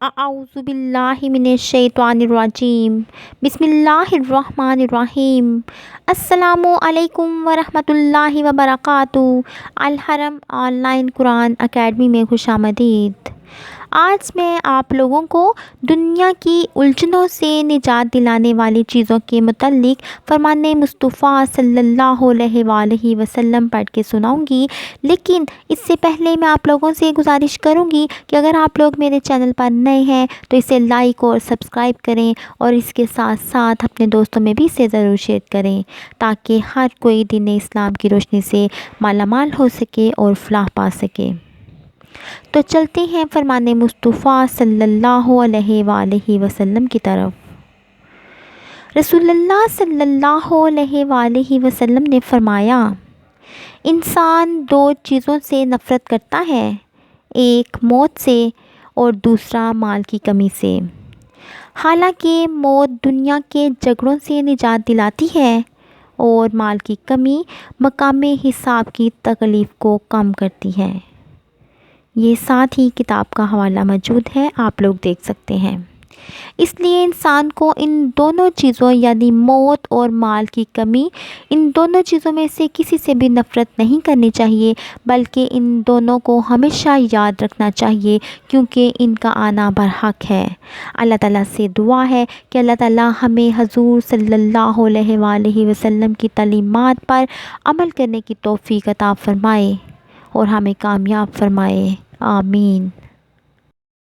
اعوذ باللہ من الشیطان الرجیم، بسم اللہ الرحمن الرحیم۔ السلام علیکم ورحمۃ اللہ وبرکاتہ۔ الحرم آن لائن قرآن اکیڈمی میں خوش آمدید۔ آج میں آپ لوگوں کو دنیا کی الجھنوں سے نجات دلانے والی چیزوں کے متعلق فرمان مصطفیٰ صلی اللہ علیہ وآلہ وسلم پڑھ کے سناؤں گی، لیکن اس سے پہلے میں آپ لوگوں سے گزارش کروں گی کہ اگر آپ لوگ میرے چینل پر نئے ہیں تو اسے لائک اور سبسکرائب کریں، اور اس کے ساتھ ساتھ اپنے دوستوں میں بھی اسے ضرور شیئر کریں تاکہ ہر کوئی دین اسلام کی روشنی سے مالا مال ہو سکے اور فلاح پا سکے۔ تو چلتے ہیں فرمان مصطفیٰ صلی اللہ علیہ وآلہ وسلم کی طرف۔ رسول اللہ صلی اللہ علیہ وآلہ وسلم نے فرمایا، انسان دو چیزوں سے نفرت کرتا ہے، ایک موت سے اور دوسرا مال کی کمی سے۔ حالانکہ موت دنیا کے جھگڑوں سے نجات دلاتی ہے اور مال کی کمی مقام حساب کی تکلیف کو کم کرتی ہے۔ یہ ساتھ ہی کتاب کا حوالہ موجود ہے، آپ لوگ دیکھ سکتے ہیں۔ اس لیے انسان کو ان دونوں چیزوں یعنی موت اور مال کی کمی، ان دونوں چیزوں میں سے کسی سے بھی نفرت نہیں کرنی چاہیے، بلکہ ان دونوں کو ہمیشہ یاد رکھنا چاہیے کیونکہ ان کا آنا برحق ہے۔ اللہ تعالیٰ سے دعا ہے کہ اللہ تعالیٰ ہمیں حضور صلی اللہ علیہ وآلہ وسلم کی تعلیمات پر عمل کرنے کی توفیق عطا فرمائے اور ہمیں کامیاب فرمائے، آمین۔